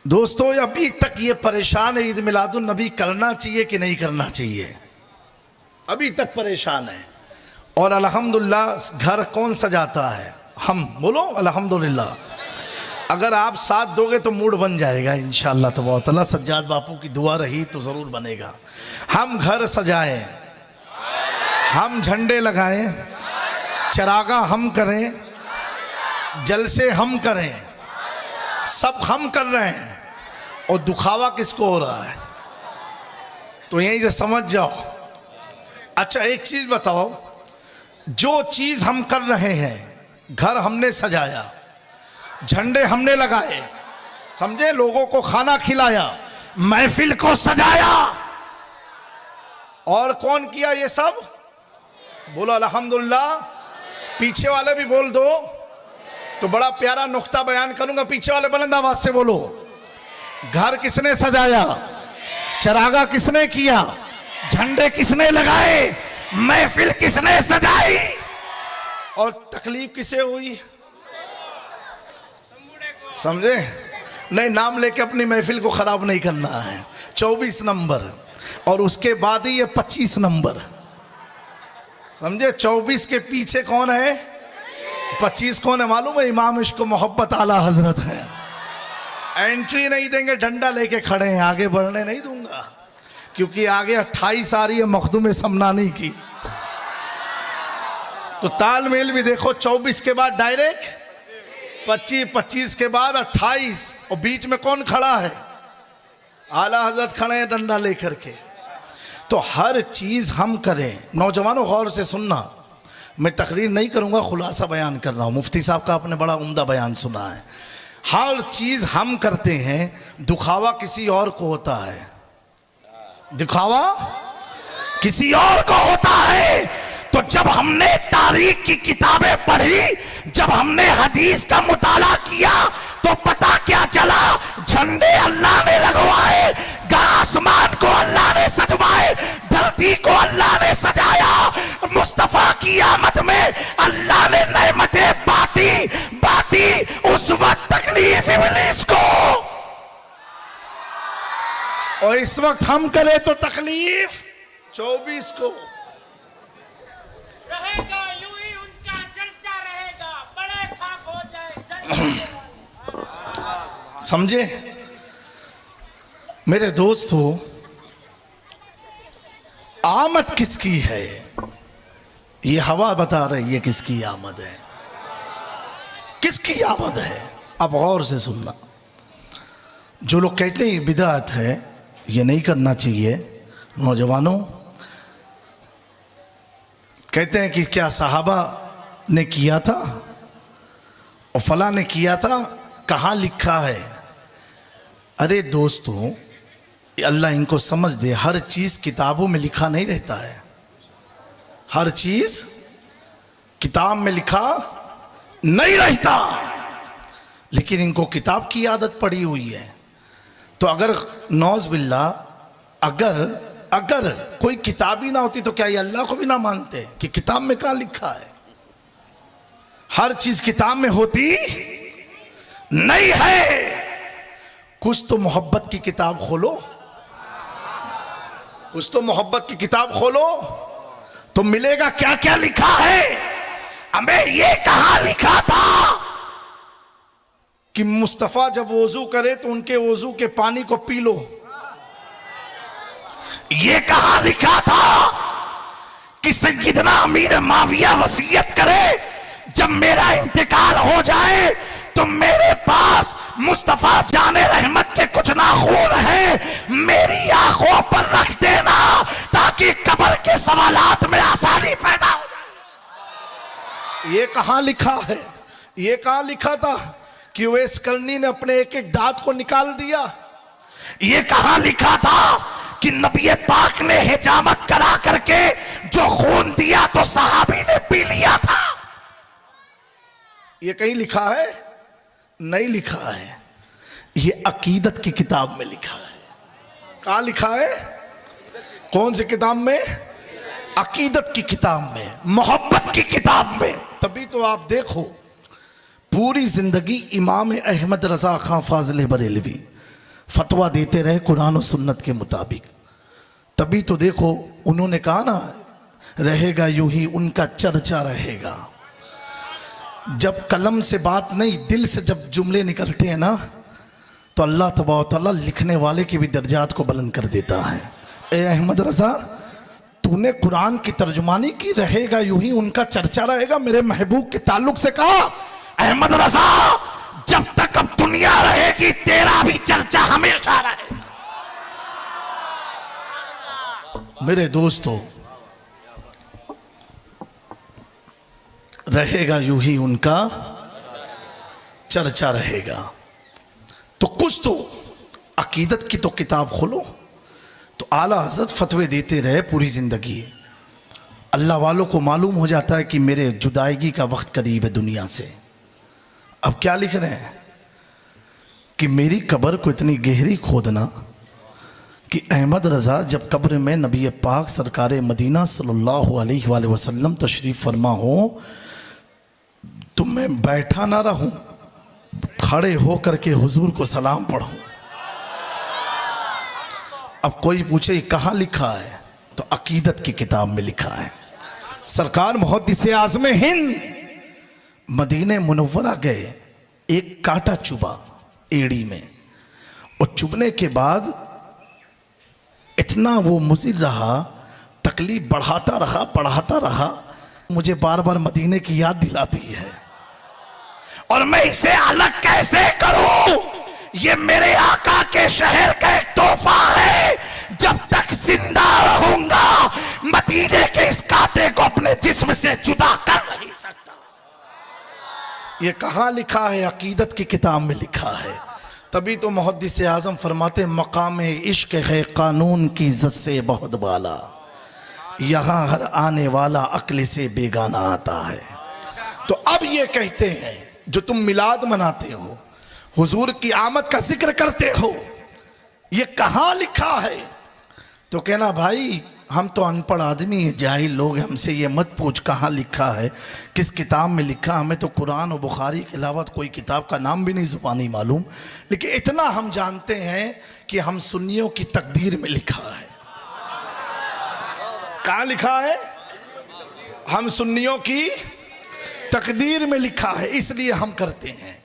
दोस्तों अभी तक ये परेशान है ईद मिलादुन नबी करना चाहिए कि नहीं करना चाहिए, अभी तक परेशान है। और अल्हम्दुलिल्लाह घर कौन सजाता है? हम। बोलो अल्हम्दुलिल्लाह। अगर आप साथ दोगे तो मूड बन जाएगा इंशाअल्लाह तबारक। सज्जाद बापू की दुआ रही तो ज़रूर बनेगा। हम घर सजाएं, हम झंडे लगाएं, चरागा हम करें, जलसे हम करें, सब हम कर रहे हैं और दुखावा किसको हो रहा है? तो यही से समझ जाओ। अच्छा एक चीज बताओ, जो चीज हम कर रहे हैं, घर हमने सजाया, झंडे हमने लगाए, समझे, लोगों को खाना खिलाया, महफिल को सजाया, और कौन किया ये सब? बोलो अल्हम्दुलिल्लाह। पीछे वाले भी बोल दो तो बड़ा प्यारा नुक्ता बयान करूंगा। पीछे वाले बुलंद आवाज से बोलो। घर किसने सजाया? चरागा किसने किया? झंडे किसने लगाए? महफिल किसने सजाई? और तकलीफ किसे हुई? समझे? नहीं, नाम लेके अपनी महफिल को खराब नहीं करना है। 24 नंबर और उसके बाद ही ये 25 नंबर, समझे? 24 के पीछे कौन है? 25 कौन है मालूम है? इमाम इश्क मोहब्बत आला हजरत है। एंट्री नहीं देंगे, डंडा लेके खड़े हैं, आगे बढ़ने नहीं दूंगा, क्योंकि आगे 28 आ रही है मखदूम समनानी की। तो तालमेल भी देखो, 24 के बाद डायरेक्ट 25, 25 के बाद 28, और बीच में कौन खड़ा है? आला हजरत खड़े हैं डंडा लेकर के। तो हर चीज हम करें। नौजवानों गौर से सुनना, मैं तकरीर नहीं करूंगा, खुलासा बयान कर रहा हूं। मुफ्ती साहब का आपने बड़ा उम्दा बयान सुना है। हर चीज हम करते हैं, दिखावा किसी और को होता है, दिखावा किसी और को होता है। तो जब हमने तारीख की किताबें पढ़ी, जब हमने हदीस का मुताला किया, तो पता क्या चला? झंडे अल्लाह ने लगवाए, आसमान को अल्लाह ने सजवाए, धरती को अल्लाह ने सजाया, मुस्तफा की आमद में अल्लाह ने नेमतें बांटी। उस वक्त तकलीफ इब्लीस को, और इस वक्त हम करें तो तकलीफ 24 को। रहेगा यूं ही उनका चर्चा रहेगा, बड़े खाक हो जाए। समझे मेरे दोस्तों? आमद किसकी है? ये हवा बता रही है किसकी आमद है, किसकी आमद है। अब गौर से सुनना। जो लोग कहते हैं बिदअत है, ये नहीं करना चाहिए, नौजवानों, कहते हैं कि क्या सहाबा ने किया था और फला ने किया था, कहाँ लिखा है? अरे दोस्तों, अल्लाह इनको समझ दे। हर चीज किताबों में लिखा नहीं रहता है, हर चीज किताब में लिखा नहीं रहता, लेकिन इनको किताब की आदत पड़ी हुई है। तो अगर नौज बिल्ला, अगर कोई किताब ही ना होती तो क्या ये अल्लाह को भी ना मानते कि किताब में कहाँ लिखा है? हर चीज किताब में होती नहीं है। कुछ तो मोहब्बत की किताब खोलो, कुछ तो मोहब्बत की किताब खोलो, तो मिलेगा क्या क्या लिखा है। हमें ये कहां लिखा था कि मुस्तफा जब वजू करे तो उनके वजू के पानी को पी लो? ये कहां लिखा था कि सैयदना अमीर माविया वसीयत करे, जब मेरा इंतकाल हो जाए तो मेरे पास मुस्तफा जाने रहमत के कुछ नाखून है, मेरी आंखों पर रख देना ताकि कब्र के सवालात में आसानी पैदा हो जाए। ये कहां लिखा है? ये कहां लिखा था कि उवैस करनी ने अपने एक एक दांत को निकाल दिया? ये कहां लिखा था कि नबी पाक ने हिजामत करा करके जो खून दिया तो सहाबी ने पी लिया था? ये कहीं लिखा है? नहीं लिखा है। ये अकीदत की किताब में लिखा है। कहाँ लिखा है? कौन सी किताब में? अकीदत की किताब में, मोहब्बत की किताब में। तभी तो आप देखो पूरी जिंदगी इमाम अहमद रजा खां फाजिल बरेलवी फतवा देते रहे कुरान और सुन्नत के मुताबिक। तभी तो देखो उन्होंने कहा ना, रहेगा यूं ही उनका चर्चा रहेगा। जब कलम से बात नहीं, दिल से जब जुमले निकलते हैं ना, तो अल्लाह तबारक व तआला लिखने वाले की भी दर्जात को बुलंद कर देता है। ए अहमद रज़ा, तूने कुरान की तर्जुमानी की, रहेगा यूं ही उनका चर्चा रहेगा, मेरे महबूब के ताल्लुक से कहा, अहमद रज़ा जब तक अब दुनिया रहेगी तेरा भी चर्चा हमेशा रहेगा। मेरे दोस्तों, रहेगा यूं ही उनका चर्चा रहेगा। तो कुछ तो अकीदत की तो किताब खोलो। तो आला हज़रत फतवे देते रहे पूरी ज़िंदगी। अल्लाह वालों को मालूम हो जाता है कि मेरे जुदाईगी का वक्त करीब है दुनिया से। अब क्या लिख रहे हैं कि मेरी कब्र को इतनी गहरी खोदना कि अहमद रज़ा जब कब्र में नबी पाक सरकार मदीना सल्लल्लाहु अलैहि वसल्लम तशरीफ़ फरमा हो तो मैं बैठा ना रहूं, खड़े हो करके हुजूर को सलाम पढ़ूं। अब कोई पूछे कहाँ लिखा है, तो अकीदत की किताब में लिखा है। सरकार मुहद्दिस आज़म हिंद मदीने मुनव्वरा गए, एक कांटा चुभा एड़ी में, और चुभने के बाद इतना वो मुज़िर रहा, तकलीफ बढ़ाता रहा, मुझे बार बार मदीने की याद दिलाती है और मैं इसे अलग कैसे करूं। ये मेरे आका के शहर का एक तोहफा है, जब तक जिंदा रहूंगा मदीने के इस कांटे को अपने जिस्म से जुदा कर नहीं सकता। ये कहाँ लिखा है? अकीदत की किताब में लिखा है। तभी तो मुहद्दिस आज़म फरमाते, मकाम इश्क है कानून की इज्जत से बहुत बाला, यहाँ हर आने वाला अक्ल से बेगाना आता है। तो अब ये कहते हैं जो तुम मिलाद मनाते हो, हुजूर की आमद का जिक्र करते हो, ये कहाँ लिखा है? तो कहना भाई हम तो अनपढ़ आदमी हैं, जाहिल लोग, हमसे ये मत पूछ कहाँ लिखा है, किस किताब में लिखा। हमें तो कुरान और बुखारी के अलावा कोई किताब का नाम भी नहीं ज़ुबानी मालूम। लेकिन इतना हम जानते हैं कि हम सुन्नियों की तकदीर में लिखा है। कहाँ लिखा है? हम सुन्नियों की तकदीर में लिखा है, इसलिए हम करते हैं।